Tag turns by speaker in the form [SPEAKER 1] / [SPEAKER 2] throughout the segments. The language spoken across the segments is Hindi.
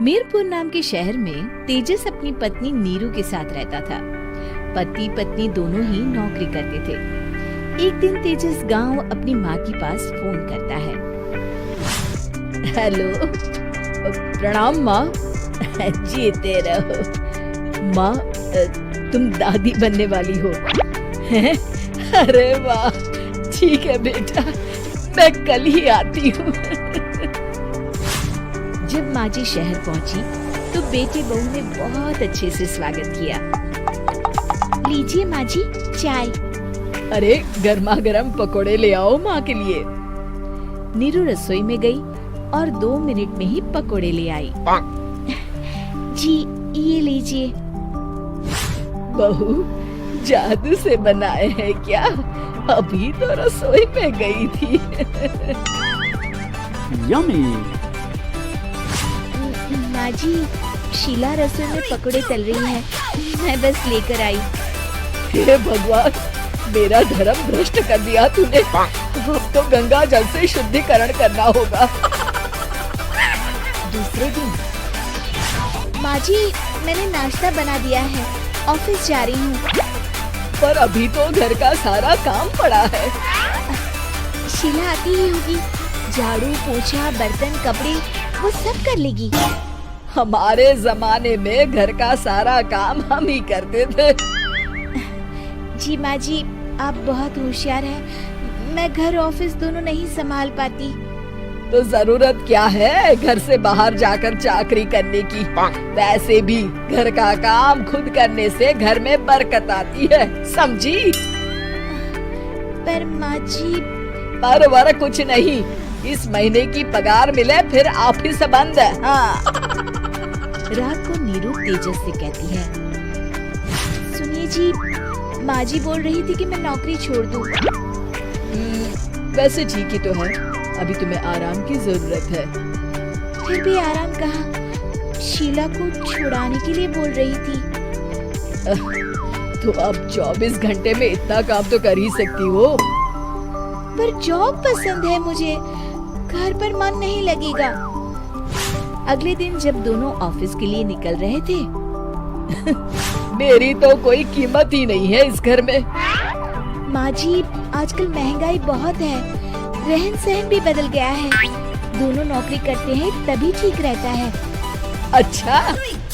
[SPEAKER 1] मीरपुर नाम के शहर में तेजस अपनी पत्नी नीरू के साथ रहता था। पति पत्नी दोनों ही नौकरी करते थे। एक दिन तेजस गांव अपनी माँ के पास फोन करता है। हेलो, प्रणाम माँ। जीते रहो माँ, तुम दादी बनने वाली हो। अरे वाह, ठीक है बेटा, मैं कल ही आती हूँ। जब माँ जी शहर पहुंची तो बेटे बहू ने बहुत अच्छे से स्वागत किया। लीजिए माँ जी चाय। अरे गर्मा गर्म पकोड़े ले आओ माँ के लिए। नीरू रसोई में गई और 2 मिनट में ही पकोड़े ले आई। जी ये लीजिए। बहू जादू से बनाए हैं क्या? अभी तो रसोई में गई थी।
[SPEAKER 2] यम्मी।
[SPEAKER 1] माँ जी, शीला रसोई में पकोड़े तल रही है, मैं बस लेकर आई। हे भगवान, मेरा धर्म भ्रष्ट कर दिया तूने। अब तो गंगा जल से शुद्धिकरण करना होगा। दूसरे दिन, माँ जी मैंने नाश्ता बना दिया है, ऑफिस जा रही हूँ। पर अभी तो घर का सारा काम पड़ा है। शीला आती ही होगी, झाड़ू पोछा बर्तन कपड़े वो सब कर लेगी। हमारे जमाने में घर का सारा काम हम ही करते थे। जी माँ जी, आप बहुत होशियार हैं, मैं घर ऑफिस दोनों नहीं संभाल पाती। तो जरूरत क्या है घर से बाहर जाकर चाकरी करने की? वैसे भी घर का काम खुद करने से घर में बरकत आती है, समझी? पर माँ जी, पर वर कुछ नहीं, इस महीने की पगार मिले फिर ऑफिस बंद है। हाँ। रात को नीरू तेजस से कहती है, सुनिए जी, माँ जी बोल रही थी कि मैं नौकरी छोड़ दूं। वैसे ठीक ही तो है, अभी तुम्हें आराम की जरूरत है। फिर भी आराम कहाँ, शीला को छुड़ाने के लिए बोल रही थी। तो अब 24 घंटे में इतना काम तो कर ही सकती हो। पर जॉब पसंद है मुझे, घर पर मन नहीं लगेगा। अगले दिन जब दोनों ऑफिस के लिए निकल रहे थे, मेरी तो कोई कीमत ही नहीं है इस घर में। माँ जी, आजकल महंगाई बहुत है, रहन सहन भी बदल गया है, दोनों नौकरी करते हैं तभी ठीक रहता है। अच्छा,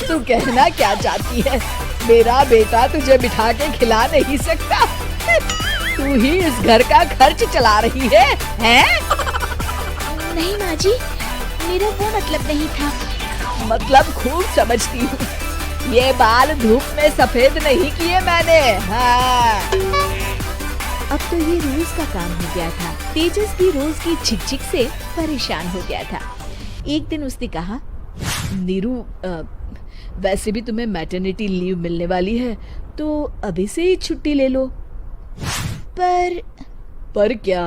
[SPEAKER 1] तू कहना क्या चाहती है? मेरा बेटा तुझे बिठा के खिला नहीं सकता? तू ही इस घर का खर्च चला रही है, हैं? नहीं माँ जी, मेरा वो मतलब नहीं था। मतलब खूब समझती हूँ, ये बाल धूप में सफेद नहीं किए मैंने। हाँ। अब तो ये रोज का काम हो गया था। तेजस भी रोज की झिकझिक से परेशान हो गया था। एक दिन उसने कहा, नीरू, वैसे भी तुम्हें मैटरनिटी लीव मिलने वाली है, तो अभी से ही छुट्टी ले लो। पर क्या,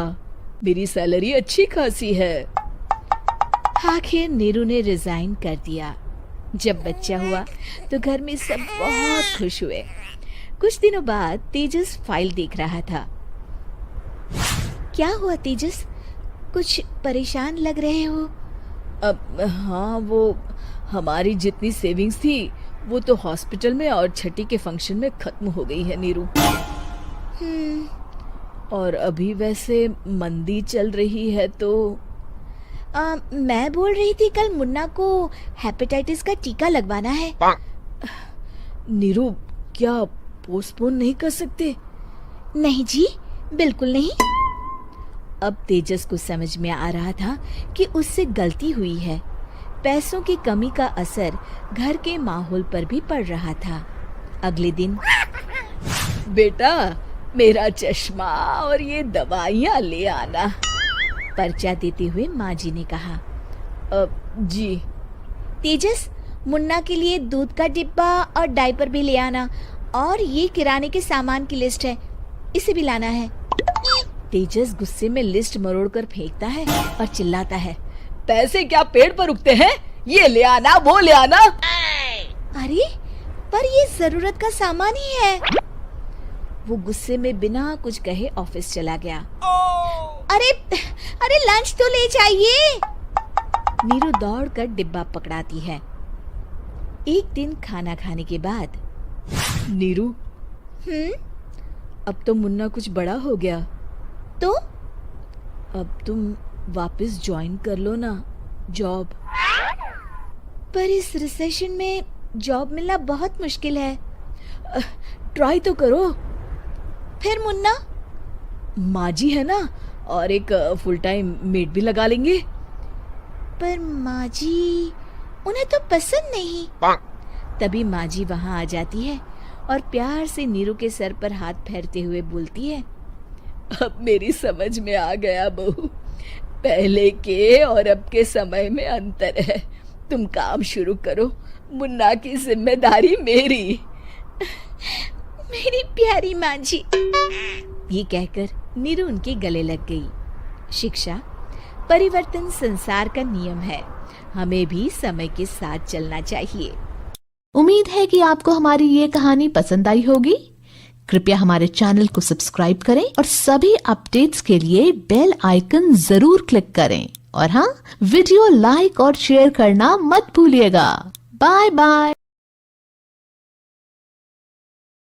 [SPEAKER 1] मेरी सैलरी अच्छी खासी है। आखिर नीरू ने रिजाइन कर दिया। जब बच्चा हुआ तो घर में सब बहुत खुश हुए। कुछ दिनों बाद तेजस फाइल देख रहा था। क्या हुआ तेजस, कुछ परेशान लग रहे हो? हाँ, वो हमारी जितनी सेविंग्स थी वो तो हॉस्पिटल में और छठी के फंक्शन में खत्म हो गई है नीरू। और अभी वैसे मंदी चल रही है तो मैं बोल रही थी कल मुन्ना को हेपेटाइटिस का टीका लगवाना है। नीरू, क्या पोस्टपोन नहीं कर सकते? नहीं जी, बिल्कुल नहीं। अब तेजस को समझ में आ रहा था कि उससे गलती हुई है। पैसों की कमी का असर घर के माहौल पर भी पड़ रहा था। अगले दिन, बेटा मेरा चश्मा और ये दवाइयाँ ले आना, पर्चा देते हुए माँ जी ने कहा। जी। तेजस, मुन्ना के लिए दूध का डिब्बा और डायपर भी ले आना, और ये किराने के सामान की लिस्ट है, इसे भी लाना है। तेजस गुस्से में लिस्ट मरोड़कर फेंकता है और चिल्लाता है, पैसे क्या पेड़ पर उगते हैं? ये ले आना, वो ले आना। अरे पर ये जरूरत का सामान ही है। वो गुस्से में बिना कुछ कहे ऑफिस चला गया। अरे लंच तो ले जाइए। नीरू दौड़कर डिब्बा पकड़ाती है। एक दिन खाना खाने के बाद, नीरू, अब तो मुन्ना कुछ बड़ा हो गया, तो अब तुम वापस ज्वाइन कर लो ना जॉब। पर इस रिसेशन में जॉब मिलना बहुत मुश्किल है। ट्राई तो करो। फिर मुन्ना? माँ जी है ना, और एक फुल टाइम मेड भी लगा लेंगे। पर माँ जी, उन्हें तो पसंद नहीं। तभी माँ जी वहाँ आ जाती है और प्यार से नीरू के सर पर हाथ फेरते हुए बोलती है, अब मेरी समझ में आ गया बहू, पहले के और अब के समय में अंतर है। तुम काम शुरू करो, मुन्ना की जिम्मेदारी मेरी। मेरी प्यारी माँ जी। ये कहकर नीरू उनके गले लग गई। शिक्षा, परिवर्तन संसार का नियम है, हमें भी समय के साथ चलना चाहिए।
[SPEAKER 2] उम्मीद है कि आपको हमारी ये कहानी पसंद आई होगी। कृपया हमारे चैनल को सब्सक्राइब करें और सभी अपडेट्स के लिए बेल आइकन जरूर क्लिक करें। और हाँ, वीडियो लाइक और शेयर करना मत भूलिएगा। Bye bye.